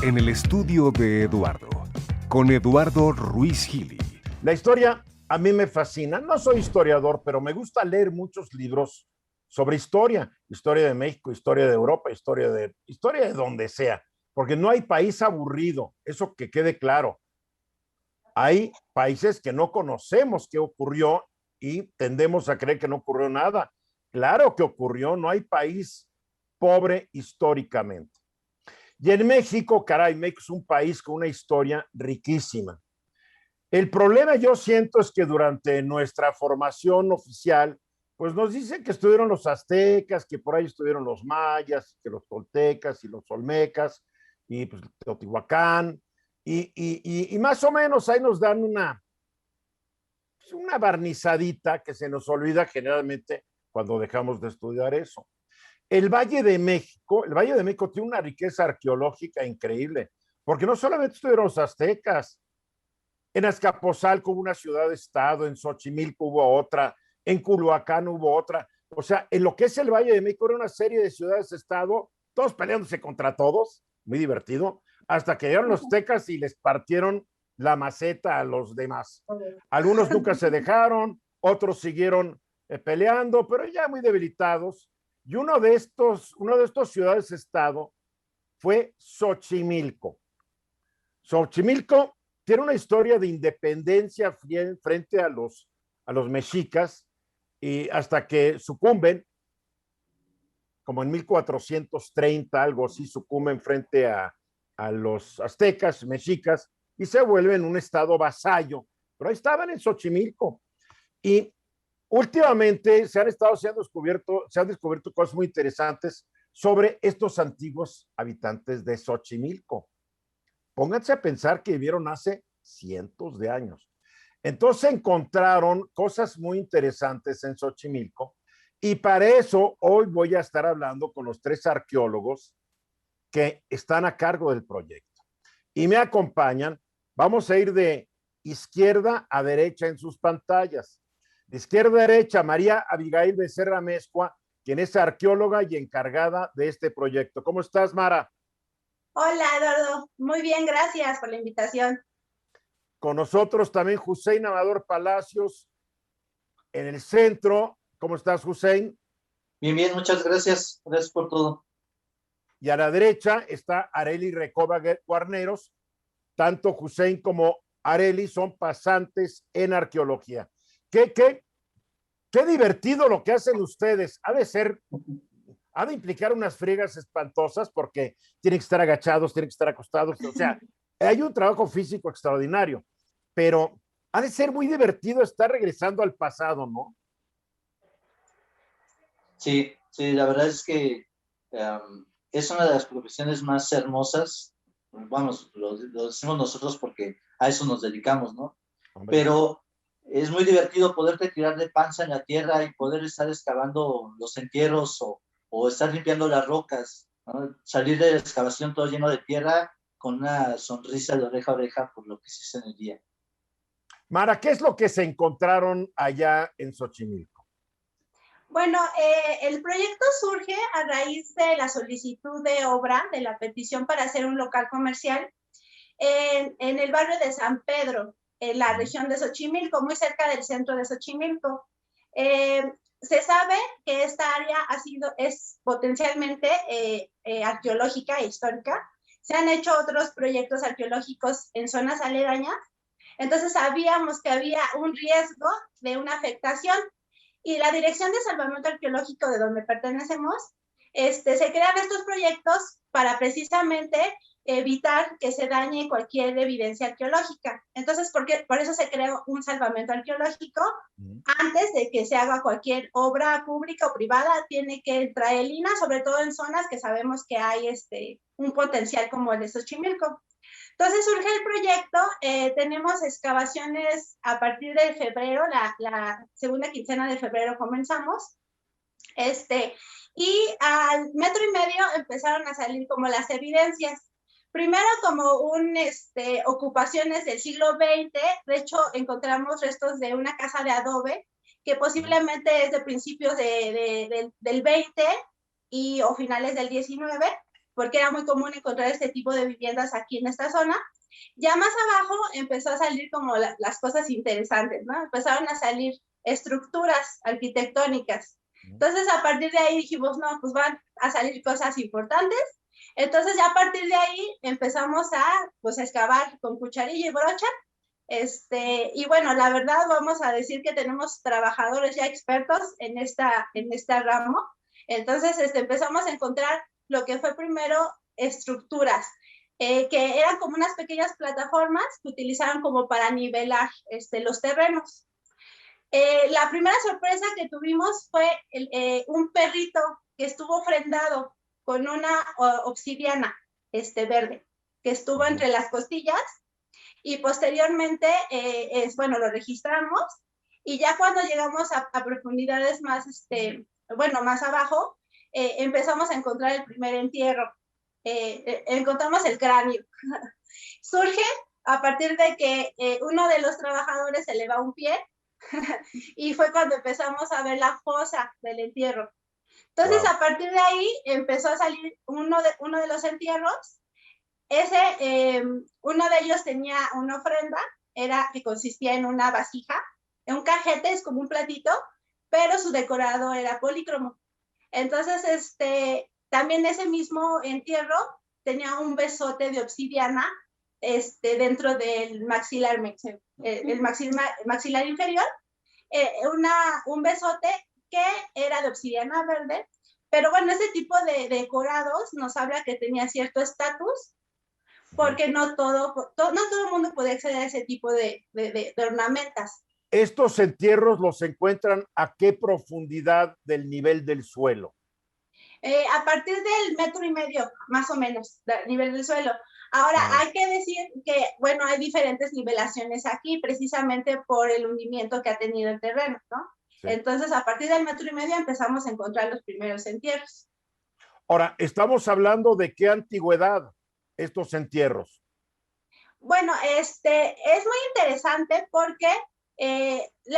en el estudio de Eduardo, con Eduardo Ruiz Gili. La historia a mí me fascina. No soy historiador, pero me gusta leer muchos libros sobre historia. Historia de México, historia de Europa, historia de donde sea. Porque no hay país aburrido, eso que quede claro. Hay países que no conocemos qué ocurrió y tendemos a creer que no ocurrió nada. Claro que ocurrió, no hay país pobre históricamente. Y en México, caray, México es un país con una historia riquísima. El problema yo siento es que durante nuestra formación oficial, pues nos dicen que estuvieron los aztecas, que por ahí estuvieron los mayas, que los toltecas y los olmecas, y pues Teotihuacán, y más o menos ahí nos dan una barnizadita que se nos olvida generalmente cuando dejamos de estudiar eso. El Valle de México tiene una riqueza arqueológica increíble, porque no solamente estuvieron los aztecas, en Azcapotzalco hubo una ciudad-estado, en Xochimilco hubo otra, en Culhuacán hubo otra. O sea, en lo que es el Valle de México era una serie de ciudades-estado, todos peleándose contra todos, muy divertido, hasta que llegaron los aztecas y les partieron la maceta a los demás. Algunos nunca se dejaron, otros siguieron peleando, pero ya muy debilitados. Y uno de estos ciudades-estado fue Xochimilco. Xochimilco tiene una historia de independencia frente a los mexicas y hasta que sucumben, como en 1430, algo así, sucumben frente a los aztecas, mexicas, y se vuelven un estado vasallo. Pero ahí estaban en Xochimilco. Y últimamente se han descubierto cosas muy interesantes sobre estos antiguos habitantes de Xochimilco. Pónganse a pensar que vivieron hace cientos de años. Entonces encontraron cosas muy interesantes en Xochimilco y para eso hoy voy a estar hablando con los 3 arqueólogos que están a cargo del proyecto. Y me acompañan, vamos a ir de izquierda a derecha en sus pantallas. De izquierda a derecha, María Abigail Becerra Mezcua, quien es arqueóloga y encargada de este proyecto. ¿Cómo estás, Mara? Hola, Eduardo. Muy bien, gracias por la invitación. Con nosotros también Hussein Amador Palacios en el centro. ¿Cómo estás, Hussein? Bien, bien, muchas gracias. Gracias por todo. Y a la derecha está Arely Recoba Guarneros. Tanto Hussein como Arely son pasantes en arqueología. ¿Qué divertido lo que hacen ustedes. Ha de implicar unas friegas espantosas porque tienen que estar agachados, tienen que estar acostados. O sea, hay un trabajo físico extraordinario, pero ha de ser muy divertido estar regresando al pasado, ¿no? Sí, la verdad es que es una de las profesiones más hermosas. Vamos, lo decimos nosotros porque a eso nos dedicamos, ¿no? Hombre. Pero es muy divertido poderte tirar de panza en la tierra y poder estar excavando los entierros o estar limpiando las rocas, ¿no? Salir de la excavación todo lleno de tierra con una sonrisa de oreja a oreja por lo que se hizo en el día. Mara, ¿qué es lo que se encontraron allá en Xochimilco? Bueno, el proyecto surge a raíz de la solicitud de obra, de la petición para hacer un local comercial en el barrio de San Pedro, en la región de Xochimilco, muy cerca del centro de Xochimilco. Se sabe que esta área es potencialmente arqueológica e histórica. Se han hecho otros proyectos arqueológicos en zonas aledañas, entonces sabíamos que había un riesgo de una afectación y la Dirección de Salvamento Arqueológico de donde pertenecemos, se crean estos proyectos para precisamente evitar que se dañe cualquier evidencia arqueológica. Entonces, por eso se creó un salvamento arqueológico. Antes de que se haga cualquier obra pública o privada, tiene que entrar el INAH, sobre todo en zonas que sabemos que hay un potencial como el de Xochimilco. Entonces surge el proyecto, tenemos excavaciones a partir de febrero, la segunda quincena de febrero comenzamos, y al metro y medio empezaron a salir como las evidencias. Primero como ocupaciones del siglo XX, de hecho encontramos restos de una casa de adobe que posiblemente es de principios del 20 o finales del 19. porque era muy común encontrar este tipo de viviendas aquí en esta zona. Ya más abajo empezó a salir como las cosas interesantes, ¿no? Empezaron a salir estructuras arquitectónicas. Entonces, a partir de ahí dijimos, no, pues van a salir cosas importantes. Entonces, ya a partir de ahí empezamos pues, a excavar con cucharilla y brocha. Y bueno, la verdad vamos a decir que tenemos trabajadores ya expertos en este ramo. Entonces, empezamos a encontrar lo que fue primero estructuras, que eran como unas pequeñas plataformas que utilizaban como para nivelar los terrenos. La primera sorpresa que tuvimos fue un perrito que estuvo ofrendado con una obsidiana verde, que estuvo entre las costillas, y posteriormente, bueno, lo registramos, y ya cuando llegamos a profundidades más, bueno, más abajo, empezamos a encontrar el primer entierro. Encontramos el cráneo. Surge a partir de que uno de los trabajadores se le va un pie y fue cuando empezamos a ver la fosa del entierro. Entonces, wow, a partir de ahí empezó a salir uno de los entierros. Uno de ellos tenía una ofrenda, que consistía en una vasija, en un cajete, es como un platito, pero su decorado era polícromo. Entonces, también ese mismo entierro tenía un besote de obsidiana dentro del maxilar, el maxilar inferior, un besote que era de obsidiana verde, pero bueno, ese tipo de decorados nos habla que tenía cierto estatus, porque no todo el mundo podía acceder a ese tipo de ornamentas. ¿Estos entierros los encuentran a qué profundidad del nivel del suelo? A partir del 1.5 metros, más o menos, del nivel del suelo. Ahora, hay que decir que, bueno, hay diferentes nivelaciones aquí, precisamente por el hundimiento que ha tenido el terreno, ¿no? Sí. Entonces, a partir del 1.5 metros empezamos a encontrar los primeros entierros. Ahora, ¿estamos hablando de qué antigüedad estos entierros? Bueno, es muy interesante porque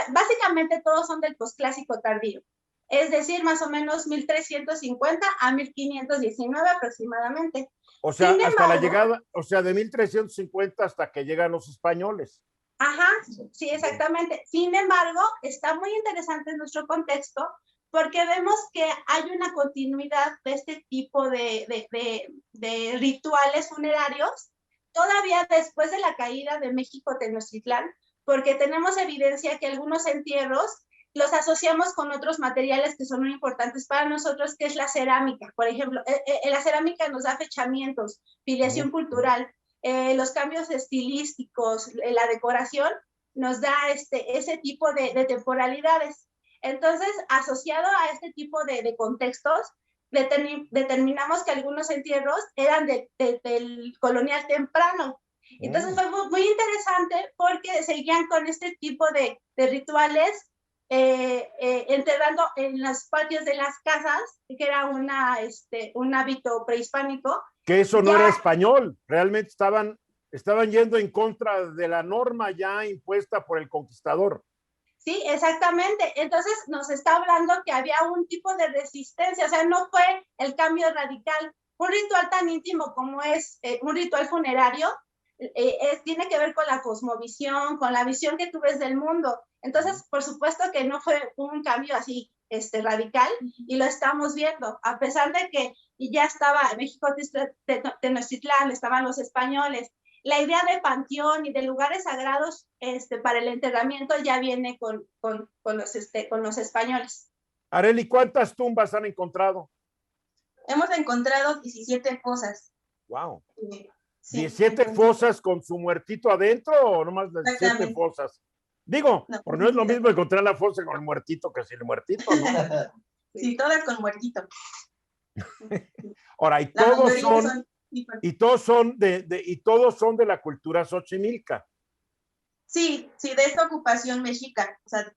básicamente todos son del posclásico tardío. Es decir, más o menos 1350 a 1519 aproximadamente. O sea, Sin hasta embargo, la llegada, o sea, de 1350 hasta que llegan los españoles. Ajá, sí, exactamente. Sin embargo, está muy interesante en nuestro contexto porque vemos que hay una continuidad de este tipo de rituales funerarios todavía después de la caída de México Tenochtitlán, porque tenemos evidencia que algunos entierros los asociamos con otros materiales que son muy importantes para nosotros, que es la cerámica. Por ejemplo, la cerámica nos da fechamientos, filiación cultural, los cambios estilísticos, la decoración, nos da ese tipo de temporalidades. Entonces, asociado a este tipo de contextos, determinamos que algunos entierros eran del colonial temprano. Entonces fue muy interesante porque seguían con este tipo de rituales, enterrando en los patios de las casas, que era un hábito prehispánico. Que eso no era español, realmente estaban yendo en contra de la norma ya impuesta por el conquistador. Sí, exactamente. Entonces nos está hablando que había un tipo de resistencia, o sea, no fue el cambio radical. Un ritual tan íntimo como es un ritual funerario, tiene que ver con la cosmovisión, con la visión que tú ves del mundo. Entonces, por supuesto que no fue un cambio así radical, y lo estamos viendo, a pesar de que ya estaba México Tenochtitlán, estaban los españoles. La idea de panteón y de lugares sagrados para el enterramiento ya viene con los españoles. Arely, ¿cuántas tumbas han encontrado? Hemos encontrado 17 fosas. ¡Wow! Sí, ¿17 fosas con su muertito adentro o nomás 17 fosas? Digo, no, porque no es lo mismo encontrar la fosa con el muertito que sin el muertito, ¿no? Sí, todas con muertito. Ahora, y todos son de la cultura xochimilca. Sí, de esta ocupación mexica. O sea,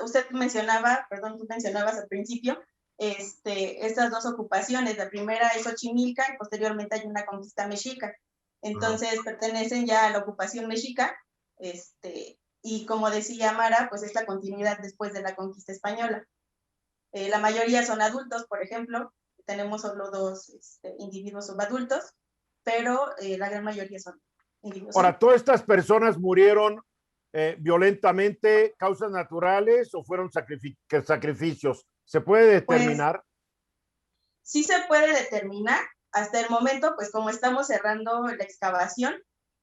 usted mencionaba, perdón, tú mencionabas al principio, estas dos ocupaciones. La primera es Xochimilca y posteriormente hay una conquista mexica. Entonces pertenecen ya a la ocupación mexica, y como decía Mara, pues es la continuidad después de la conquista española. La mayoría son adultos, por ejemplo, tenemos solo 2 individuos subadultos, pero la gran mayoría son individuos. Ahora, ¿todas estas personas murieron violentamente, causas naturales o fueron sacrificios? ¿Se puede determinar? Pues, sí se puede determinar. Hasta el momento, pues como estamos cerrando la excavación,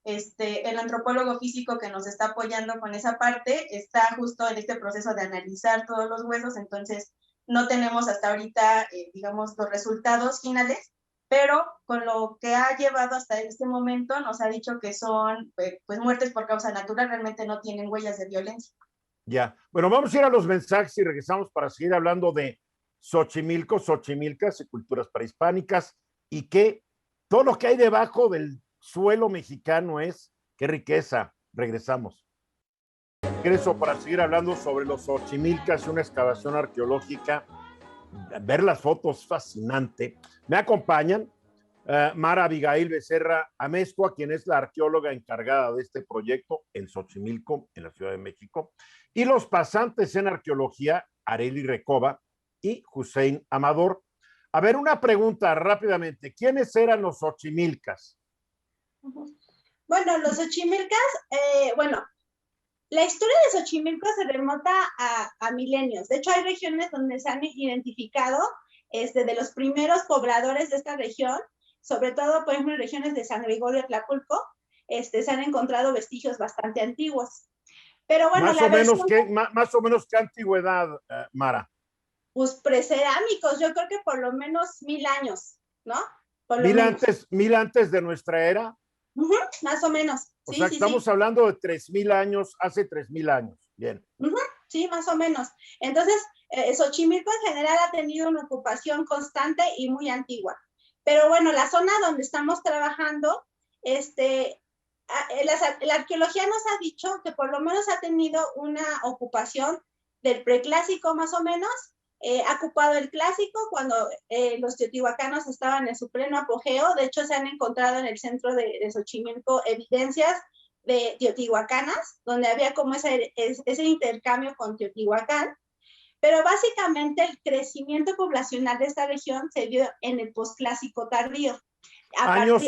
el antropólogo físico que nos está apoyando con esa parte está justo en este proceso de analizar todos los huesos, entonces no tenemos hasta ahorita, digamos, los resultados finales, pero con lo que ha llevado hasta este momento nos ha dicho que son pues muertes por causa natural, realmente no tienen huellas de violencia. Ya. Bueno, vamos a ir a los mensajes y regresamos para seguir hablando de Xochimilco, Xochimilcas y culturas prehispánicas y que todo lo que hay debajo del suelo mexicano es, qué riqueza. Regresamos. Regreso para seguir hablando sobre los Xochimilcas y una excavación arqueológica. Ver las fotos, fascinante. Me acompañan Mara Abigail Becerra Amezcua, quien es la arqueóloga encargada de este proyecto en Xochimilco, en la Ciudad de México, y los pasantes en arqueología, Arely Recoba y Hussein Amador. A ver, una pregunta rápidamente. ¿Quiénes eran los Xochimilcas? Bueno, los Xochimilcas, bueno, la historia de Xochimilco se remonta a milenios. De hecho, hay regiones donde se han identificado de los primeros pobladores de esta región, sobre todo, por ejemplo, en regiones de San Gregorio, Tlaculco, se han encontrado vestigios bastante antiguos. Pero bueno, más o menos qué antigüedad, Mara. Pues precerámicos, yo creo que por lo menos 1000 años, ¿no? Por lo mil antes de nuestra era. Más o menos. O sea, estamos hablando de 3000 años, hace 3000 años. Bien. Sí, más o menos. Entonces, Xochimilco en general ha tenido una ocupación constante y muy antigua. Pero bueno, la zona donde estamos trabajando, la arqueología nos ha dicho que por lo menos ha tenido una ocupación del preclásico más o menos. Ha ocupado el clásico cuando los teotihuacanos estaban en su pleno apogeo. De hecho, se han encontrado en el centro de Xochimilco evidencias de teotihuacanas, donde había como ese intercambio con Teotihuacán. Pero básicamente el crecimiento poblacional de esta región se dio en el posclásico tardío. Años.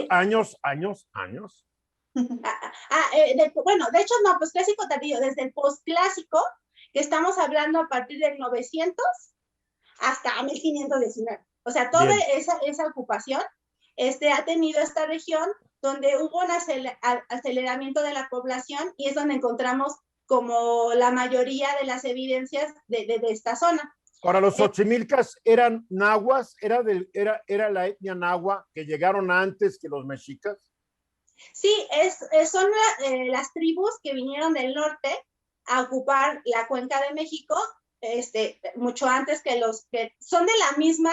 Bueno, de hecho no, posclásico tardío, desde el posclásico, que estamos hablando a partir del 900 hasta 1519. O sea, toda esa ocupación ha tenido esta región donde hubo un aceleramiento de la población y es donde encontramos como la mayoría de las evidencias de esta zona. Ahora, los Xochimilcas eran nahuas, era la etnia nahua que llegaron antes que los mexicas. Sí, son las tribus que vinieron del norte a ocupar la cuenca de México, mucho antes que los que son de la misma,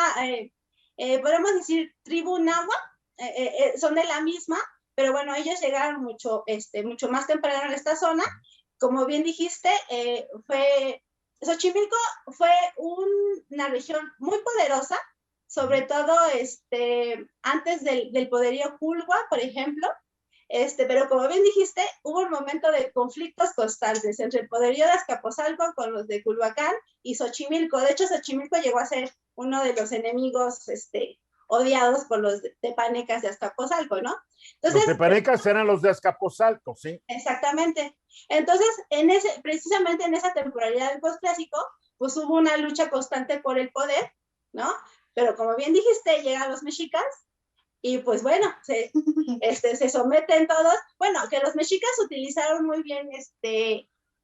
podemos decir tribu nahua, son de la misma, pero bueno, ellos llegaron mucho más temprano en esta zona. Como bien dijiste, Xochimilco fue una región muy poderosa, sobre todo antes del poderío Culhua, por ejemplo, pero como bien dijiste, hubo un momento de conflictos constantes entre el poderío de Azcapotzalco con los de Culhuacán y Xochimilco. De hecho, Xochimilco llegó a ser uno de los enemigos odiados por los tepanecas de Azcapotzalco, ¿no? Entonces, los tepanecas eran los de Azcapotzalco, sí. Exactamente. Entonces, precisamente en esa temporalidad del posclásico, pues hubo una lucha constante por el poder, ¿no? Pero como bien dijiste, llegan los mexicas y pues bueno, se someten todos. Bueno, que los mexicas utilizaron muy bien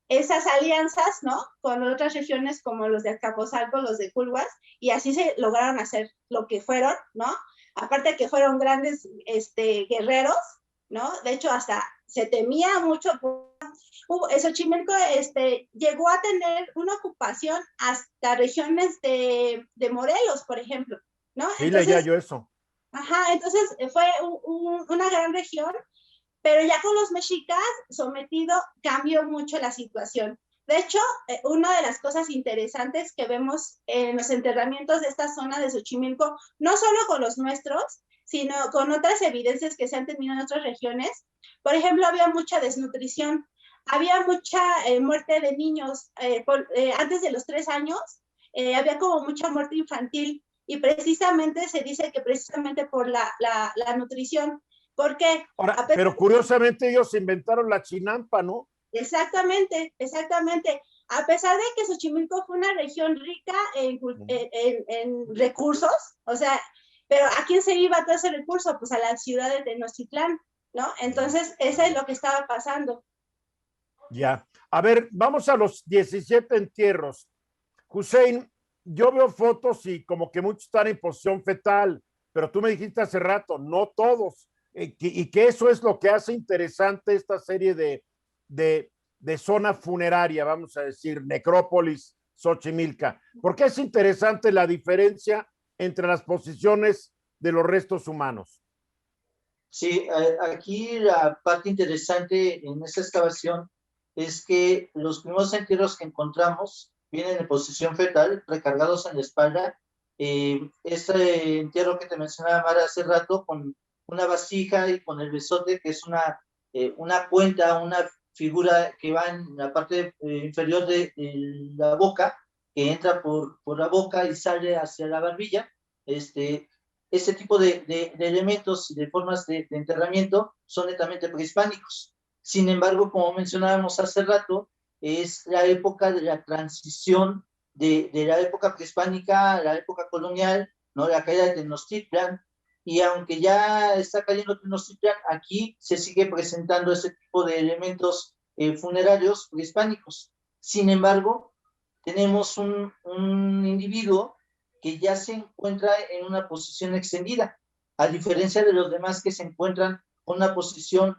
esas alianzas, ¿no? Con otras regiones como los de Azcapotzalco, los de Culhuas, y así se lograron hacer lo que fueron, ¿no? Aparte que fueron grandes guerreros, ¿no? De hecho, hasta se temía mucho. Xochimilco llegó a tener una ocupación hasta regiones de Morelos, por ejemplo, ¿no? Sí, leía yo eso. Ajá, entonces fue una gran región, pero ya con los mexicas sometido cambió mucho la situación. De hecho, una de las cosas interesantes que vemos en los enterramientos de esta zona de Xochimilco, no solo con los nuestros, sino con otras evidencias que se han tenido en otras regiones. Por ejemplo, había mucha desnutrición, había mucha muerte de niños antes de los 3 años, había como mucha muerte infantil. y precisamente se dice que precisamente por la nutrición. ¿Por qué? Ahora, pero curiosamente ellos inventaron la chinampa, ¿no? Exactamente, exactamente. A pesar de que Xochimilco fue una región rica en recursos, o sea, pero ¿a quién se iba todo ese recurso? Pues a las ciudades de Tenochtitlán, ¿no? Entonces, eso es lo que estaba pasando. Ya. A ver, vamos a los 17 entierros. Hussein, yo veo fotos y como que muchos están en posición fetal, pero tú me dijiste hace rato, no todos. Y que eso es lo que hace interesante esta serie de zona funeraria, vamos a decir, necrópolis Xochimilca. ¿Por qué es interesante la diferencia entre las posiciones de los restos humanos? Sí, aquí la parte interesante en esta excavación es que los primeros entierros que encontramos vienen en posición fetal, recargados en la espalda. Este entierro que te mencionaba Mara hace rato, con una vasija y con el besote, que es una cuenta, una figura que va en la parte inferior de la boca, que entra por la boca y sale hacia la barbilla. Este tipo de elementos y de formas de enterramiento son netamente prehispánicos. Sin embargo, como mencionábamos hace rato, es la época de la transición de la época prehispánica a la época colonial, ¿no? La caída de Tenochtitlan, y aunque ya está cayendo Tenochtitlan, aquí se sigue presentando ese tipo de elementos funerarios prehispánicos. Sin embargo, tenemos un individuo que ya se encuentra en una posición extendida, a diferencia de los demás que se encuentran en una posición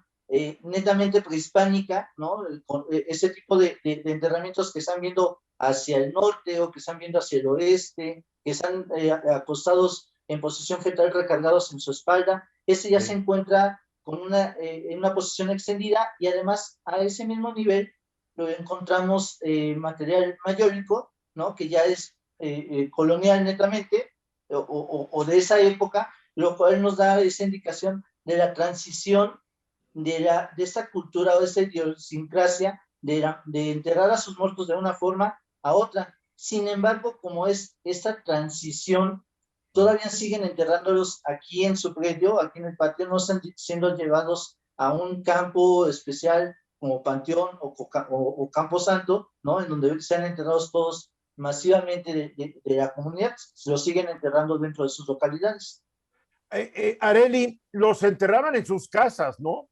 netamente prehispánica, ¿no? Con ese tipo de enterramientos que están viendo hacia el norte o que están viendo hacia el oeste, que están acostados en posición fetal recargados en su espalda. Ese ya se encuentra en una posición extendida, y además a ese mismo nivel lo encontramos material mayólico, ¿no? Que ya es colonial netamente, o de esa época, lo cual nos da esa indicación de la transición de esta cultura o de esta idiosincrasia de enterrar a sus muertos de una forma a otra. Sin embargo, como es esta transición, todavía siguen enterrándolos aquí en su predio, aquí en el patio, no están siendo llevados a un campo especial como Panteón o Campo Santo, ¿no? En donde sean enterrados todos masivamente de la comunidad, se los siguen enterrando dentro de sus localidades. Arely, los enterraban en sus casas, ¿no?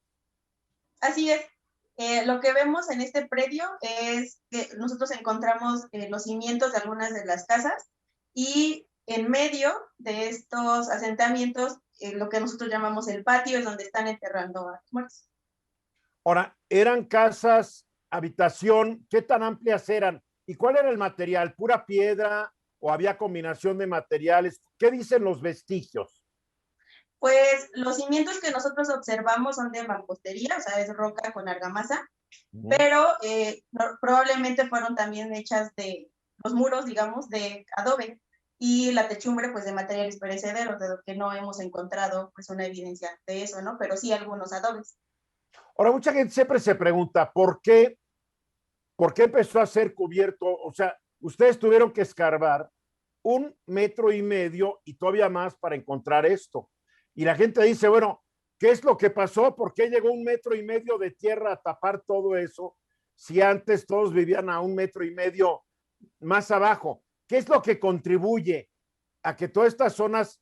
Así es. Lo que vemos en este predio es que nosotros encontramos los cimientos de algunas de las casas, y en medio de estos asentamientos, lo que nosotros llamamos el patio, es donde están enterrando a los muertos. Ahora, ¿eran casas, habitación? ¿Qué tan amplias eran? ¿Y cuál era el material? ¿Pura piedra o había combinación de materiales? ¿Qué dicen los vestigios? Pues los cimientos que nosotros observamos son de mampostería, o sea, es roca con argamasa, pero probablemente fueron también hechas de los muros, digamos, de adobe, y la techumbre, pues, de materiales perecederos, de lo que no hemos encontrado, pues, una evidencia de eso, ¿no? Pero sí algunos adobes. Ahora, mucha gente siempre se pregunta, ¿por qué empezó a ser cubierto? O sea, ustedes tuvieron que escarbar 1,5 metros y todavía más para encontrar esto. Y la gente dice, bueno, ¿qué es lo que pasó? ¿Por qué llegó 1,5 metros de tierra a tapar todo eso? Si antes todos vivían a 1,5 metros más abajo. ¿Qué es lo que contribuye a que todas estas zonas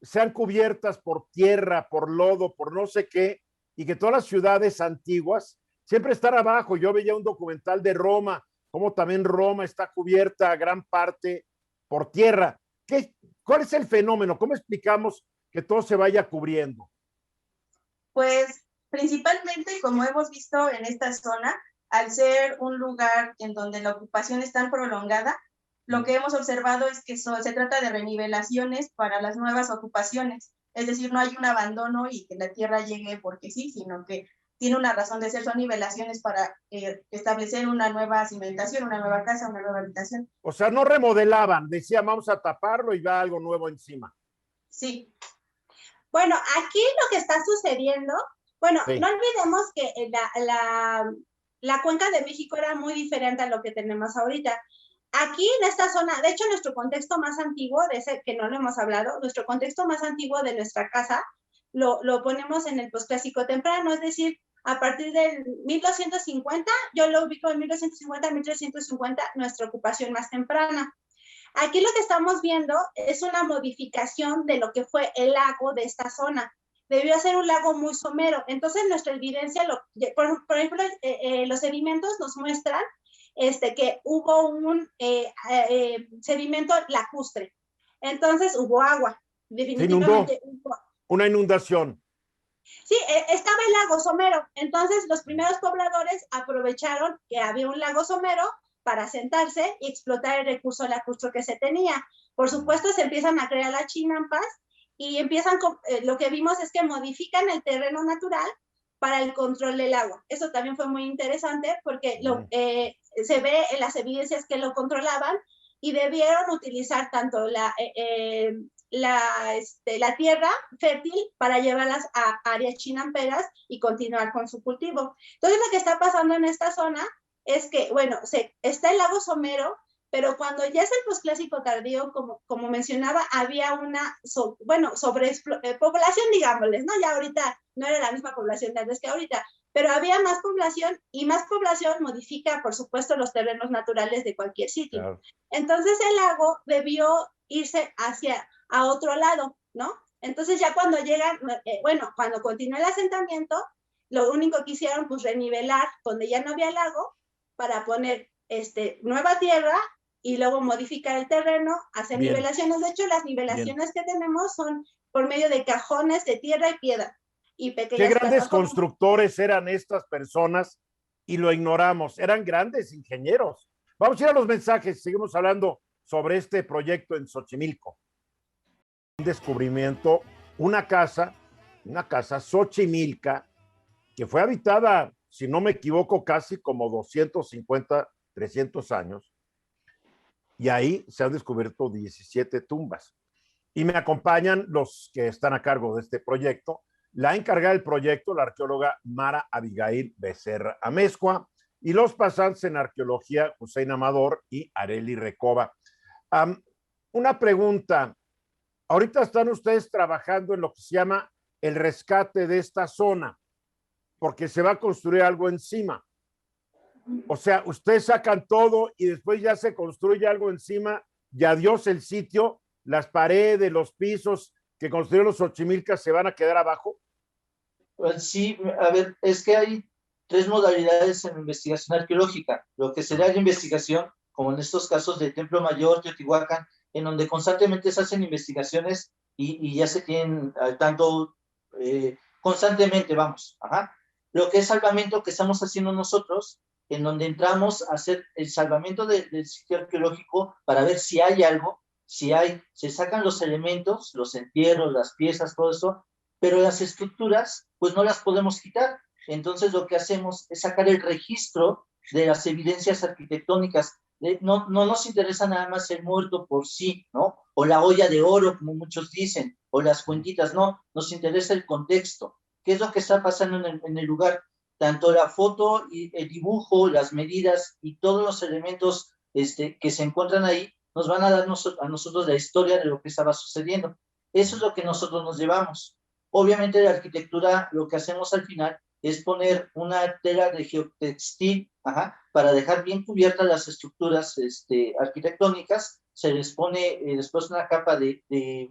sean cubiertas por tierra, por lodo, por no sé qué, y que todas las ciudades antiguas siempre están abajo? Yo veía un documental de Roma, como también Roma está cubierta a gran parte por tierra. ¿Cuál es el fenómeno? ¿Cómo explicamos que todo se vaya cubriendo? Pues principalmente, como hemos visto en esta zona, al ser un lugar en donde la ocupación es tan prolongada, lo que hemos observado es que se trata de renivelaciones para las nuevas ocupaciones. Es decir, no hay un abandono y que la tierra llegue porque sí, sino que tiene una razón de ser, son nivelaciones para establecer una nueva cimentación, una nueva casa, una nueva habitación. O sea, no remodelaban, decían vamos a taparlo y va algo nuevo encima. Sí. Bueno, aquí lo que está sucediendo, bueno, sí. No olvidemos que la cuenca de México era muy diferente a lo que tenemos ahorita. aquí en esta zona, de hecho nuestro contexto más antiguo, de ese que no lo hemos hablado, nuestro contexto más antiguo de nuestra casa lo ponemos en el posclásico temprano, es decir, a partir del 1250, yo lo ubico en 1250, 1350, nuestra ocupación más temprana. Aquí lo que estamos viendo es una modificación de lo que fue el lago de esta zona. Debió ser un lago muy somero. Entonces, nuestra evidencia, por ejemplo, los sedimentos nos muestran que hubo un sedimento lacustre. Entonces, hubo agua. Definitivamente hubo. Una inundación. Sí, estaba el lago somero. Entonces, los primeros pobladores aprovecharon que había un lago somero para sentarse y explotar el recurso lacustre que se tenía. Por supuesto, se empiezan a crear las chinampas y empiezan con, lo que vimos es que modifican el terreno natural para el control del agua. Eso también fue muy interesante porque se ve en las evidencias que lo controlaban y debieron utilizar tanto la tierra fértil para llevarlas a áreas chinamperas y continuar con su cultivo. Entonces, lo que está pasando en esta zona es que, bueno, está el lago Somero, pero cuando ya es el posclásico tardío, como mencionaba, había una, población, digámosles, ¿no? Ya ahorita no era la misma población de antes que ahorita, pero había más población y más población modifica, por supuesto, los terrenos naturales de cualquier sitio. Claro. Entonces el lago debió irse a otro lado, ¿no? Entonces ya cuando llegan, cuando continuó el asentamiento, lo único que hicieron, pues renivelar donde ya no había lago para poner nueva tierra y luego modificar el terreno, hacer nivelaciones. De hecho, las nivelaciones que tenemos son por medio de cajones de tierra y piedra. Y pequeñas ¿Qué grandes constructores eran estas personas y lo ignoramos? Eran grandes ingenieros. Vamos a ir a los mensajes, seguimos hablando sobre este proyecto en Xochimilco. Un descubrimiento, una casa, Xochimilca, que fue habitada, si no me equivoco, casi como 250, 300 años, y ahí se han descubierto 17 tumbas. Y me acompañan los que están a cargo de este proyecto, la encargada del proyecto, la arqueóloga Mara Abigail Becerra Amezcua, y los pasantes en arqueología, Hussein Amador y Areli Recoba. Una pregunta, ahorita están ustedes trabajando en lo que se llama el rescate de esta zona, porque se va a construir algo encima. O sea, ustedes sacan todo y después ya se construye algo encima y adiós el sitio, las paredes, los pisos que construyeron los Xochimilcas se van a quedar abajo. Pues sí, a ver, es que hay tres modalidades en investigación arqueológica. Lo que sería la investigación, como en estos casos del Templo Mayor, Teotihuacán, en donde constantemente se hacen investigaciones y ya se tienen al tanto constantemente, vamos. Ajá. Lo que es salvamento que estamos haciendo nosotros, en donde entramos a hacer el salvamento del sitio arqueológico para ver si hay algo, se sacan los elementos, los entierros, las piezas, todo eso, pero las estructuras, pues no las podemos quitar. Entonces lo que hacemos es sacar el registro de las evidencias arquitectónicas. No nos interesa nada más el muerto por sí, ¿no? O la olla de oro, como muchos dicen, o las fuentitas, no, nos interesa el contexto. ¿Qué es lo que está pasando en el lugar? Tanto la foto y el dibujo, las medidas y todos los elementos que se encuentran ahí nos van a dar a nosotros la historia de lo que estaba sucediendo. Eso es lo que nosotros nos llevamos. Obviamente la arquitectura, lo que hacemos al final es poner una tela de geotextil para dejar bien cubiertas las estructuras arquitectónicas. Se les pone después una capa de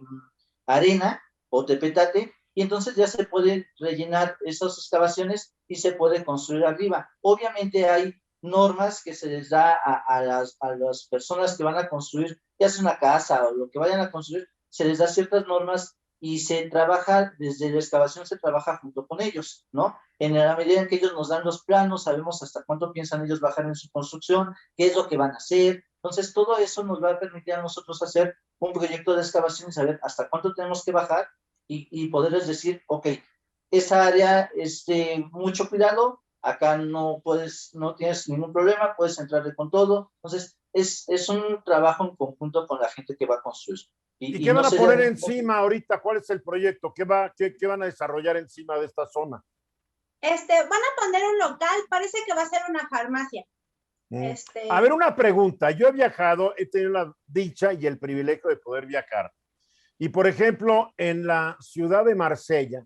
arena o tepetate y entonces ya se puede rellenar esas excavaciones y se puede construir arriba. Obviamente hay normas que se les da a las personas que van a construir, ya sea una casa o lo que vayan a construir, se les da ciertas normas y se trabaja, desde la excavación se trabaja junto con ellos, ¿no? En la medida en que ellos nos dan los planos, sabemos hasta cuánto piensan ellos bajar en su construcción, qué es lo que van a hacer. Entonces, todo eso nos va a permitir a nosotros hacer un proyecto de excavación y saber hasta cuánto tenemos que bajar y poderles decir, ok, esta área es de mucho cuidado, acá no tienes ningún problema, puedes entrarle con todo. Entonces, es un trabajo en conjunto con la gente que va a construir. ¿Y qué van a poner encima ahorita? ¿Cuál es el proyecto? ¿Qué van a desarrollar encima de esta zona? Van a poner un local, parece que va a ser una farmacia. A ver, una pregunta. Yo he viajado, he tenido la dicha y el privilegio de poder viajar. Y, por ejemplo, en la ciudad de Marsella,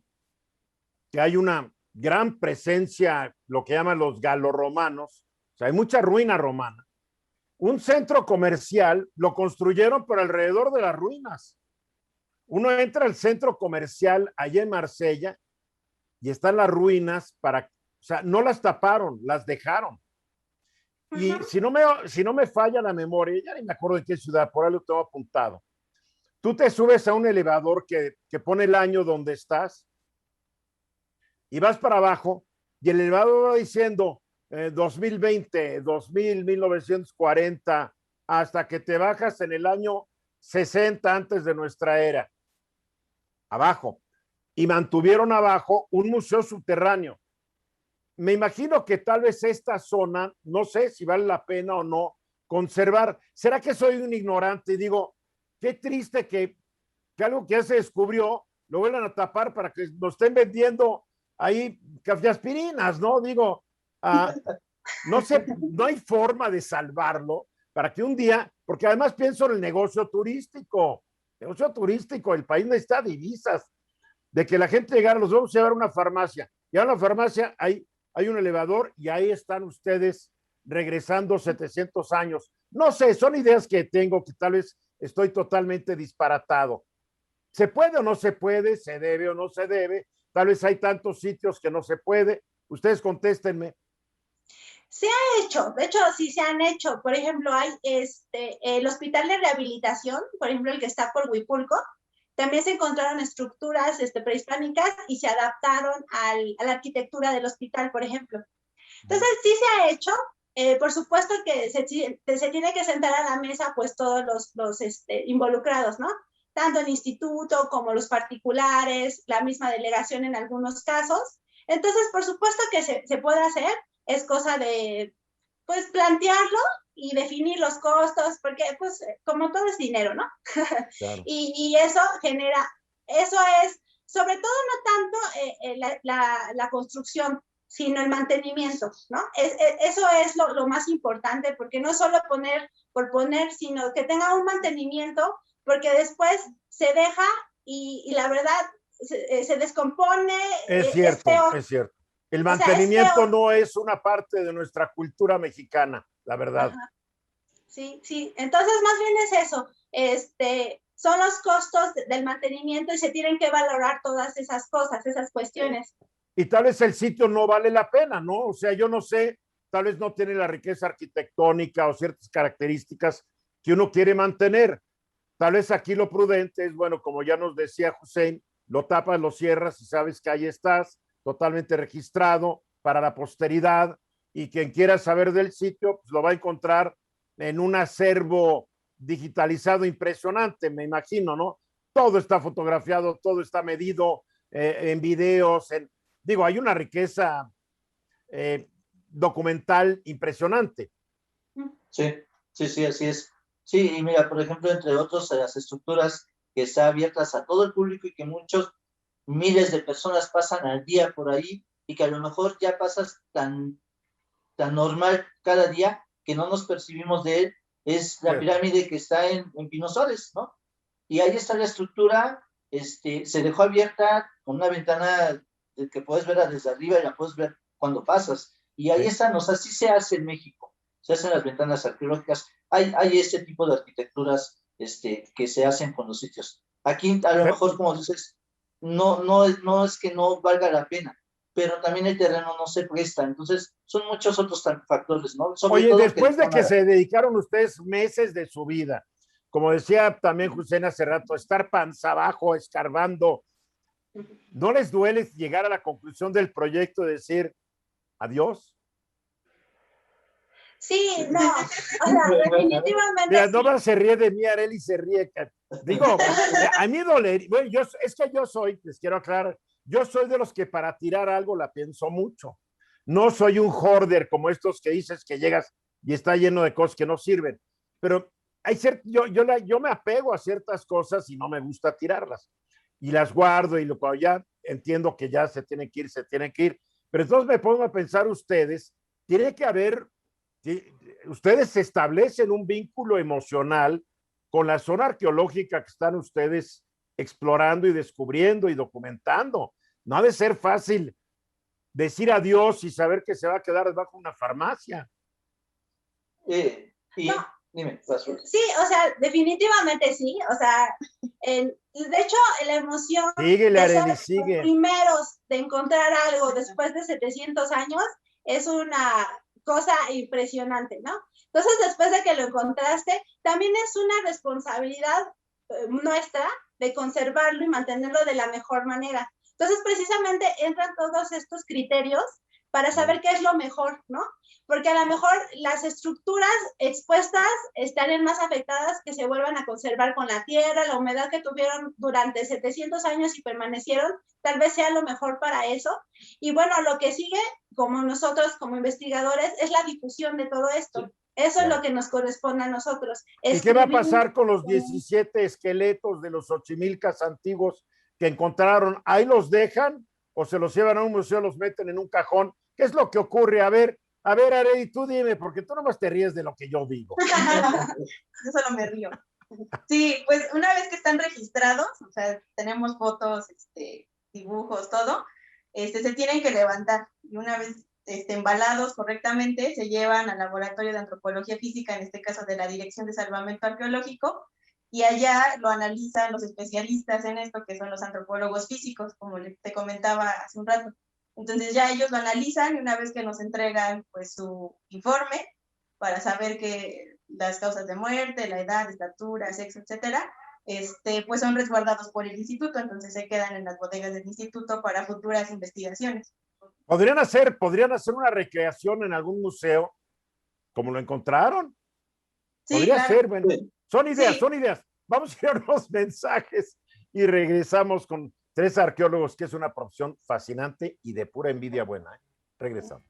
que hay una gran presencia, lo que llaman los galorromanos, o sea, hay mucha ruina romana. Un centro comercial lo construyeron por alrededor de las ruinas. Uno entra al centro comercial allá en Marsella y están las ruinas o sea, no las taparon, las dejaron. Y si no me falla la memoria, ya ni me acuerdo de qué ciudad, por ahí lo tengo apuntado. Tú te subes a un elevador que pone el año donde estás y vas para abajo y el elevador va diciendo 2020, 2000, 1940, hasta que te bajas en el año 60 antes de nuestra era. Abajo. Y mantuvieron abajo un museo subterráneo. Me imagino que tal vez esta zona, no sé si vale la pena o no conservar. ¿Será que soy un ignorante? Y digo, qué triste que algo que ya se descubrió lo vuelvan a tapar para que nos estén vendiendo ahí cafeaspirinas, ¿no? Digo, no sé, no hay forma de salvarlo para que un día, porque además pienso en el negocio turístico. El país necesita divisas, de que la gente llegara, los vamos a llevar a una farmacia, y a una farmacia hay un elevador y ahí están ustedes regresando 700 años. No sé, son ideas que tengo que tal vez estoy totalmente disparatado. ¿Se puede o no se puede? ¿Se debe o no se debe? Tal vez hay tantos sitios que no se puede. Ustedes contéstenme. Se ha hecho, de hecho sí se han hecho. Por ejemplo, hay el hospital de rehabilitación, por ejemplo, el que está por Huipulco, también se encontraron estructuras prehispánicas y se adaptaron a la arquitectura del hospital, por ejemplo. Entonces, sí se ha hecho. Por supuesto que se tiene que sentar a la mesa pues todos los involucrados, ¿no? Tanto el instituto como los particulares, la misma delegación en algunos casos. Entonces, por supuesto que se puede hacer, es cosa de pues plantearlo y definir los costos, porque pues como todo es dinero, ¿no? Claro. y eso genera, eso es, sobre todo no tanto la construcción, sino el mantenimiento, ¿no? Eso es lo más importante, porque no solo poner por poner, sino que tenga un mantenimiento, porque después se deja y la verdad se descompone. Es cierto, es cierto. El mantenimiento no es una parte de nuestra cultura mexicana, la verdad. Ajá. Sí, sí. Entonces, más bien es eso. Son los costos del mantenimiento y se tienen que valorar todas esas cosas, esas cuestiones. Y tal vez el sitio no vale la pena, ¿no? O sea, yo no sé, tal vez no tiene la riqueza arquitectónica o ciertas características que uno quiere mantener. Tal vez aquí lo prudente es, bueno, como ya nos decía Hussein, lo tapas, lo cierras y sabes que ahí estás, totalmente registrado para la posteridad, y quien quiera saber del sitio, pues lo va a encontrar en un acervo digitalizado impresionante, me imagino, ¿no? Todo está fotografiado, todo está medido en videos, digo, hay una riqueza documental impresionante. Sí, sí, sí, así es. Sí, y mira, por ejemplo, entre otros, las estructuras que están abiertas a todo el público y que miles de personas pasan al día por ahí, y que a lo mejor ya pasas tan normal cada día que no nos percibimos de él, es la pirámide que está en Pino Suárez, ¿no? Y ahí está la estructura, se dejó abierta con una ventana que puedes ver desde arriba y la puedes ver cuando pasas. Y ahí están, o sea, sí se hace en México, se hacen las ventanas arqueológicas, hay este tipo de arquitecturas que se hacen con los sitios. Aquí a lo mejor, como dices, no es que no valga la pena, pero también el terreno no se presta, entonces son muchos otros factores, ¿no? Sobre todo después de que se dedicaron ustedes meses de su vida, como decía también Hussein hace rato, estar panza abajo, escarbando, ¿no les duele llegar a la conclusión del proyecto y decir adiós? Sí, no, o sea, definitivamente. Mira, no se ríe de mí, Arely se ríe. Digo, a mí doler, bueno, es que yo soy, les quiero aclarar, yo soy de los que para tirar algo la pienso mucho. No soy un hoarder como estos que dices que llegas y está lleno de cosas que no sirven. Pero yo me apego a ciertas cosas y no me gusta tirarlas. Y las guardo y cuando ya entiendo que ya se tienen que ir. Pero entonces me pongo a pensar ustedes, tiene que haber, ustedes establecen un vínculo emocional con la zona arqueológica que están ustedes explorando y descubriendo y documentando. No ha de ser fácil decir adiós y saber que se va a quedar debajo de una farmacia. No. Dime, paso. Sí, o sea, definitivamente sí. O sea, de hecho, la emoción Síguele, de ser Arely, los sigue. primeros de encontrar algo después de 700 años es una cosa impresionante, ¿no? Entonces, después de que lo encontraste, también es una responsabilidad nuestra de conservarlo y mantenerlo de la mejor manera. Entonces, precisamente entran todos estos criterios para saber qué es lo mejor, ¿no? Porque a lo mejor las estructuras expuestas estarían más afectadas que se vuelvan a conservar con la tierra, la humedad que tuvieron durante 700 años y permanecieron, tal vez sea lo mejor para eso. Y bueno, lo que sigue, como nosotros como investigadores, es la difusión de todo esto. Eso es lo que nos corresponde a nosotros. ¿Y qué va a pasar con los 17 esqueletos de los Xochimilcas antiguos que encontraron? ¿Ahí los dejan o se los llevan a un museo, los meten en un cajón? ¿Qué es lo que ocurre? A ver, Arely, tú dime, porque tú nomás te ríes de lo que yo digo. Yo solo me río. Sí, pues una vez que están registrados, o sea, tenemos fotos, dibujos, todo, se tienen que levantar. Y una vez embalados correctamente, se llevan al laboratorio de antropología física, en este caso de la Dirección de Salvamento Arqueológico, y allá lo analizan los especialistas en esto, que son los antropólogos físicos, como te comentaba hace un rato. Entonces ya ellos lo analizan y una vez que nos entregan pues su informe para saber que las causas de muerte, la edad, estatura, sexo, etcétera, pues son resguardados por el instituto, entonces se quedan en las bodegas del instituto para futuras investigaciones. Podrían hacer una recreación en algún museo, como lo encontraron. Sí, Podría claro. ser, bueno, son ideas, Sí. son ideas. Vamos a ir a unos mensajes y regresamos con 3 arqueólogos, que es una profesión fascinante y de pura envidia buena. Regresamos.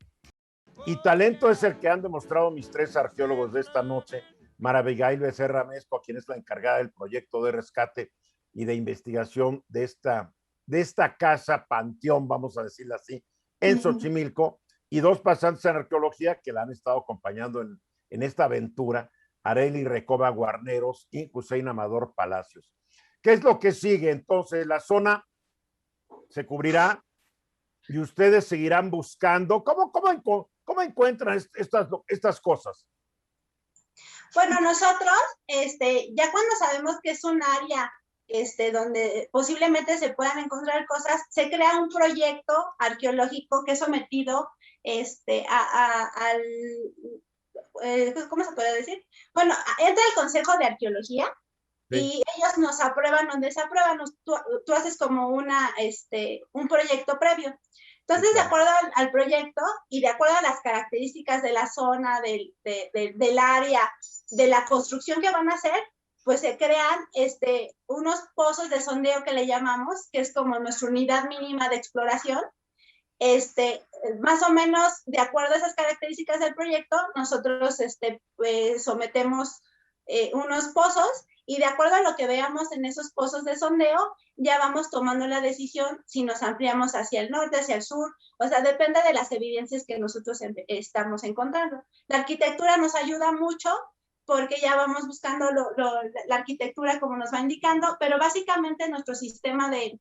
Y talento es el que han demostrado mis 3 arqueólogos de esta noche. Mara Abigail Becerra Mezco, quien es la encargada del proyecto de rescate y de investigación de esta casa panteón, vamos a decirlo así, en Xochimilco, y 2 pasantes en arqueología que la han estado acompañando en esta aventura, Arely Recoba Guarneros y Hussein Amador Palacios. ¿Qué es lo que sigue? Entonces, la zona se cubrirá y ustedes seguirán buscando. ¿Cómo encuentran estas cosas? Bueno, nosotros, ya cuando sabemos que es un área donde posiblemente se puedan encontrar cosas, se crea un proyecto arqueológico que es sometido al, ¿cómo se puede decir? Bueno, entra el Consejo de Arqueología. Sí. Y ellos nos aprueban o desaprueban, tú haces como un proyecto previo. Entonces, de acuerdo al proyecto y de acuerdo a las características de la zona, del área, de la construcción que van a hacer, pues se crean unos pozos de sondeo que le llamamos, que es como nuestra unidad mínima de exploración. Más o menos, de acuerdo a esas características del proyecto, nosotros sometemos unos pozos y de acuerdo a lo que veamos en esos pozos de sondeo, ya vamos tomando la decisión si nos ampliamos hacia el norte, hacia el sur, o sea, depende de las evidencias que nosotros estamos encontrando. La arquitectura nos ayuda mucho porque ya vamos buscando la arquitectura como nos va indicando, pero básicamente nuestro sistema de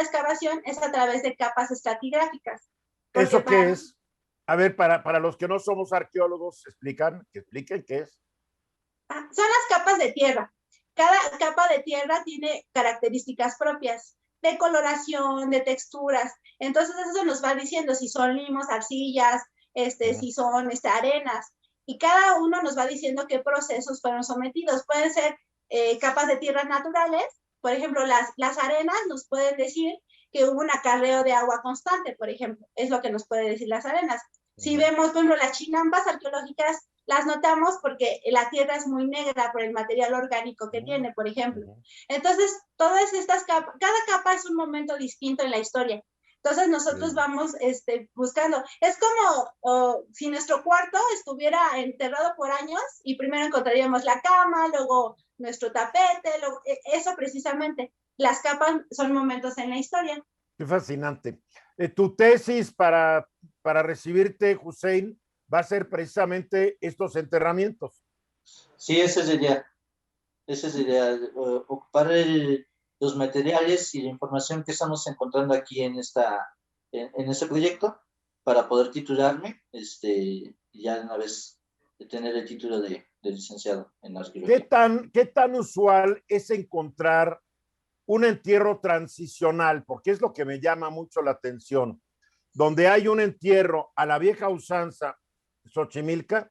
excavación es a través de capas estratigráficas. ¿Eso qué es? A ver, para los que no somos arqueólogos, que expliquen qué es. Son las capas de tierra. Cada capa de tierra tiene características propias de coloración, de texturas. Entonces eso nos va diciendo si son limos, arcillas, si son arenas. Y cada uno nos va diciendo qué procesos fueron sometidos. Pueden ser capas de tierras naturales. Por ejemplo, las arenas nos pueden decir que hubo un acarreo de agua constante, por ejemplo. Es lo que nos pueden decir las arenas. Si vemos, por ejemplo, las chinampas arqueológicas, las notamos porque la tierra es muy negra por el material orgánico que tiene, por ejemplo. Entonces, todas estas capas, cada capa es un momento distinto en la historia. Entonces, nosotros vamos buscando. Es como si nuestro cuarto estuviera enterrado por años y primero encontraríamos la cama, luego nuestro tapete, eso precisamente. Las capas son momentos en la historia. Qué fascinante. Tu tesis para recibirte, Hussein, va a ser precisamente estos enterramientos. Sí, esa es la idea. Esa es la idea, ocupar los materiales y la información que estamos encontrando aquí en este proyecto para poder titularme, y ya de una vez tener el título de licenciado en arqueología. ¿Qué tan usual es encontrar un entierro transicional? Porque es lo que me llama mucho la atención, donde hay un entierro a la vieja usanza Xochimilca,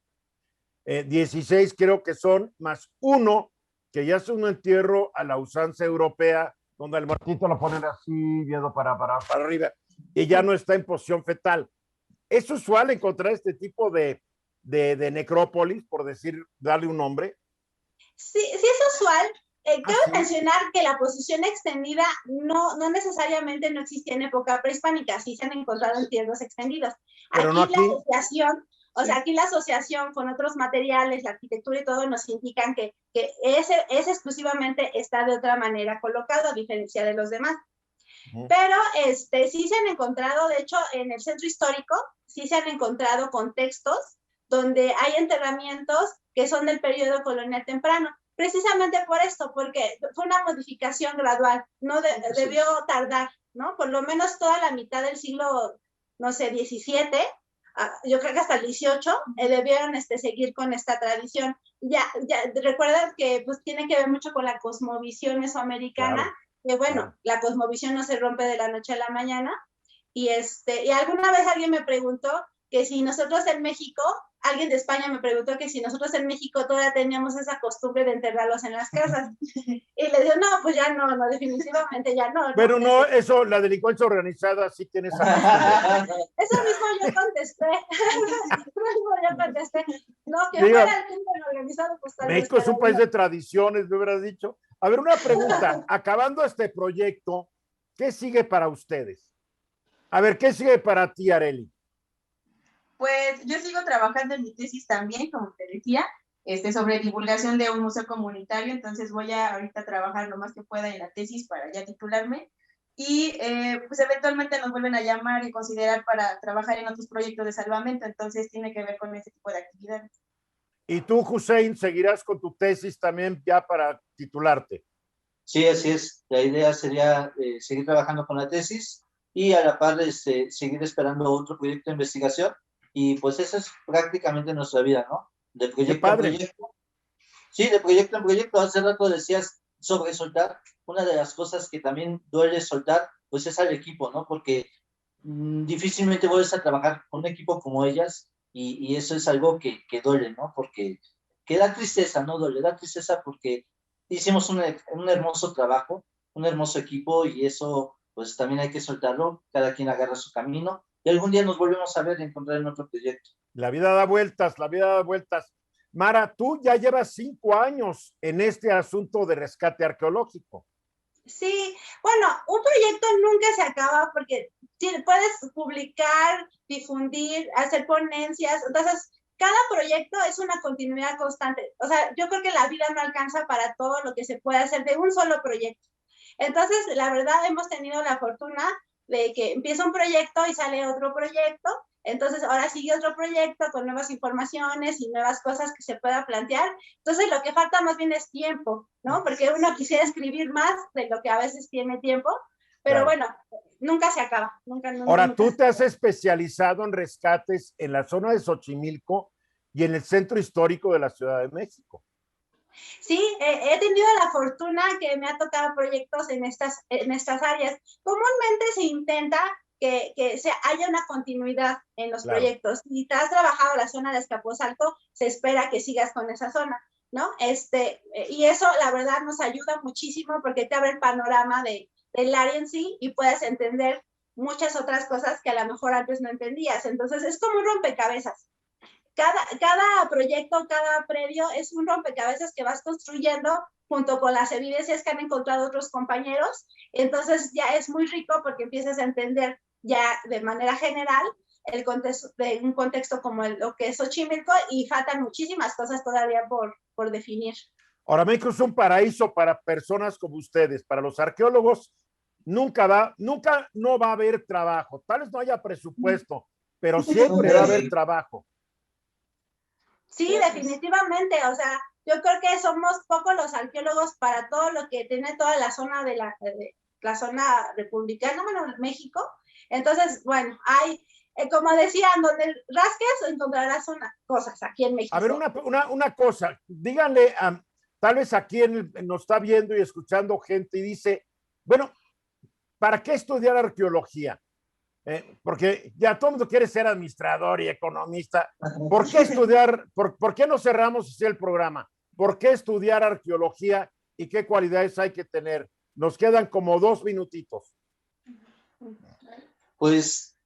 16 creo que son, más uno que ya es un entierro a la usanza europea, donde el muertito lo ponen así, viendo para arriba, y ya no está en posición fetal. ¿Es usual encontrar este tipo de necrópolis, por decir, darle un nombre? Sí, sí es usual. Cabe mencionar que la posición extendida no necesariamente no existía en época prehispánica, sí se han encontrado entierros extendidos. Pero no aquí. La asociación, o sea, aquí la asociación con otros materiales, la arquitectura y todo nos indican que ese exclusivamente está de otra manera colocado, a diferencia de los demás. Pero sí se han encontrado, de hecho, en el centro histórico, sí se han encontrado contextos donde hay enterramientos que son del periodo colonial temprano, precisamente por esto, porque fue una modificación gradual, no debió tardar, ¿no? Por lo menos toda la mitad del siglo, no sé, 17, yo creo que hasta el 18, debieron seguir con esta tradición. Ya recuerdan que pues tiene que ver mucho con la cosmovisión mesoamericana, claro. Que bueno, la cosmovisión no se rompe de la noche a la mañana, y alguna vez alguien me preguntó que si nosotros en México, alguien de España me preguntó que si nosotros en México todavía teníamos esa costumbre de enterrarlos en las casas. Y le digo, no, pues ya no, definitivamente ya no. Pero no, eso, la delincuencia organizada sí tiene esa costumbre. Eso mismo yo contesté. No, que fuera el crimen organizado, pues tal vez. México es un país de tradiciones, me hubieras dicho. A ver, una pregunta. Acabando este proyecto, ¿qué sigue para ustedes? A ver, ¿qué sigue para ti, Arely? Pues yo sigo trabajando en mi tesis también, como te decía, sobre divulgación de un museo comunitario, entonces voy a ahorita trabajar lo más que pueda en la tesis para ya titularme, y pues eventualmente nos vuelven a llamar y considerar para trabajar en otros proyectos de salvamento, entonces tiene que ver con ese tipo de actividades. ¿Y tú, Hussein, seguirás con tu tesis también ya para titularte? Sí, así es. La idea sería seguir trabajando con la tesis y a la par seguir esperando otro proyecto de investigación. Y pues esa es prácticamente nuestra vida, ¿no? De proyecto en proyecto. Sí, de proyecto en proyecto. Hace rato decías sobre soltar. Una de las cosas que también duele soltar, pues es al equipo, ¿no? Porque difícilmente vuelves a trabajar con un equipo como ellas y eso es algo que duele, ¿no? Porque que da tristeza, no duele, da tristeza porque hicimos un hermoso trabajo, un hermoso equipo y eso pues también hay que soltarlo. Cada quien agarra su camino. Y algún día nos volvemos a ver y encontrar en otro proyecto. La vida da vueltas, la vida da vueltas. Mara, tú ya llevas 5 años en este asunto de rescate arqueológico. Sí, bueno, un proyecto nunca se acaba porque puedes publicar, difundir, hacer ponencias, entonces cada proyecto es una continuidad constante. O sea, yo creo que la vida no alcanza para todo lo que se puede hacer de un solo proyecto. Entonces, la verdad, hemos tenido la fortuna de que empieza un proyecto y sale otro proyecto, entonces ahora sigue otro proyecto con nuevas informaciones y nuevas cosas que se pueda plantear. Entonces lo que falta más bien es tiempo, ¿no? Porque uno quisiera escribir más de lo que a veces tiene tiempo, pero bueno, nunca se acaba. Nunca ahora, tú te has especializado en rescates en la zona de Xochimilco y en el centro histórico de la Ciudad de México. Sí, he tenido la fortuna que me ha tocado proyectos en estas áreas. Comúnmente se intenta que haya una continuidad en los proyectos. Si te has trabajado la zona de Azcapotzalco, se espera que sigas con esa zona, ¿no? Y eso, la verdad, nos ayuda muchísimo porque te abre el panorama del área en sí y puedes entender muchas otras cosas que a lo mejor antes no entendías. Entonces, es como un rompecabezas. Cada proyecto, cada predio es un rompecabezas que vas construyendo junto con las evidencias que han encontrado otros compañeros. Entonces ya es muy rico porque empiezas a entender ya de manera general el contexto de un contexto como lo que es Xochimilco, y faltan muchísimas cosas todavía por definir. Ahora, México es un paraíso para personas como ustedes, para los arqueólogos. Nunca no va a haber trabajo. Tal vez no haya presupuesto, pero siempre va a haber trabajo. Sí, definitivamente, o sea, yo creo que somos pocos los arqueólogos para todo lo que tiene toda la zona de la zona republicana, bueno, México. Entonces, bueno, hay, como decían, donde rasques encontrarás cosas aquí en México. A ver, una cosa, díganle, tal vez a quien nos está viendo y escuchando gente y dice, bueno, ¿para qué estudiar arqueología? Porque ya todo el mundo quiere ser administrador y economista. ¿Por qué estudiar? ¿Por qué no cerramos así el programa? ¿Por qué estudiar arqueología y qué cualidades hay que tener? Nos quedan como 2 minutitos. Pues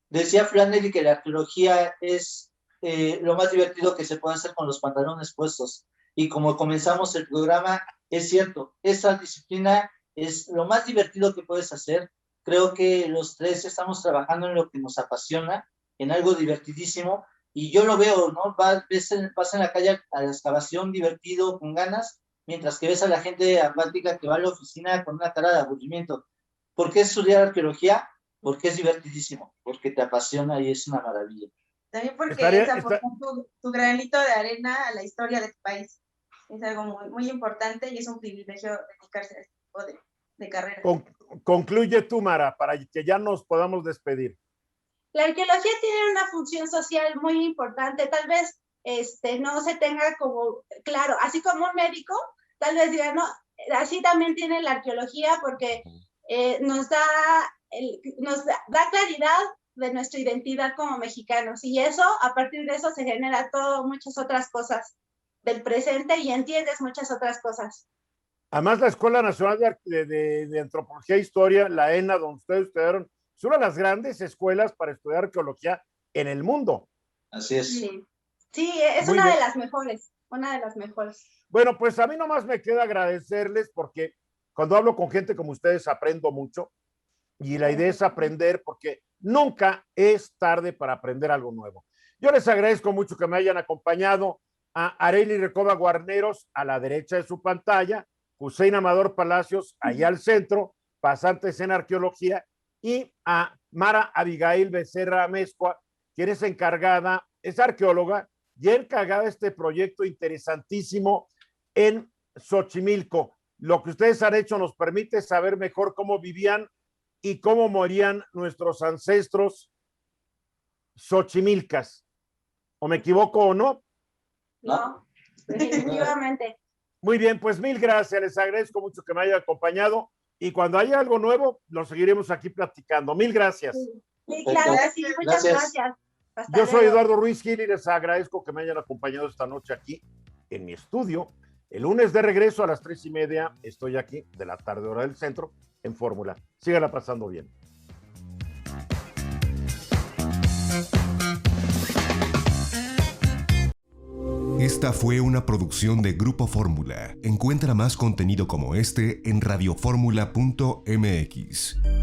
decía Flannery que la arqueología es lo más divertido que se puede hacer con los pantalones puestos. Y como comenzamos el programa, es cierto, esta disciplina es lo más divertido que puedes hacer. Creo que los tres estamos trabajando en lo que nos apasiona, en algo divertidísimo, y yo lo veo, ¿no? Vas en la calle a la excavación divertido, con ganas, mientras que ves a la gente apática que va a la oficina con una cara de aburrimiento. ¿Por qué estudiar arqueología? Porque es divertidísimo, porque te apasiona y es una maravilla. También porque es aportar tu granito de arena a la historia de tu país. Es algo muy, muy importante y es un privilegio dedicarse a este tipo de carrera. Concluye tú, Mara, para que ya nos podamos despedir. La arqueología tiene una función social muy importante, tal vez no se tenga como claro, así como un médico, tal vez diga, no, así también tiene la arqueología porque nos da claridad de nuestra identidad como mexicanos, y eso, a partir de eso se genera muchas otras cosas del presente y entiendes muchas otras cosas. Además, la Escuela Nacional de Antropología e Historia, la ENA, donde ustedes estudiaron, es una de las grandes escuelas para estudiar arqueología en el mundo. Así es. Sí, es Muy una bien. de las mejores, una de las mejores. Bueno, pues a mí nomás me queda agradecerles porque cuando hablo con gente como ustedes aprendo mucho y la idea es aprender porque nunca es tarde para aprender algo nuevo. Yo les agradezco mucho que me hayan acompañado, a Arely Recoba Guarneros a la derecha de su pantalla, Hussein Amador Palacios allá al centro, pasantes en arqueología, y a Mara Abigail Becerra Amezcua, quien es encargada, es arqueóloga y encargada de este proyecto interesantísimo en Xochimilco. Lo que ustedes han hecho nos permite saber mejor cómo vivían y cómo morían nuestros ancestros xochimilcas. ¿O me equivoco o no? No, definitivamente. Muy bien, pues mil gracias, les agradezco mucho que me hayan acompañado y cuando haya algo nuevo, lo seguiremos aquí platicando. Mil gracias. Sí, claro, sí, muchas gracias. Yo soy Eduardo Ruiz Gil y les agradezco que me hayan acompañado esta noche aquí en mi estudio. El lunes de regreso a las 3:30 estoy aquí de la tarde, hora del centro, en Fórmula. Síganla pasando bien. Esta fue una producción de Grupo Fórmula. Encuentra más contenido como este en radioformula.mx.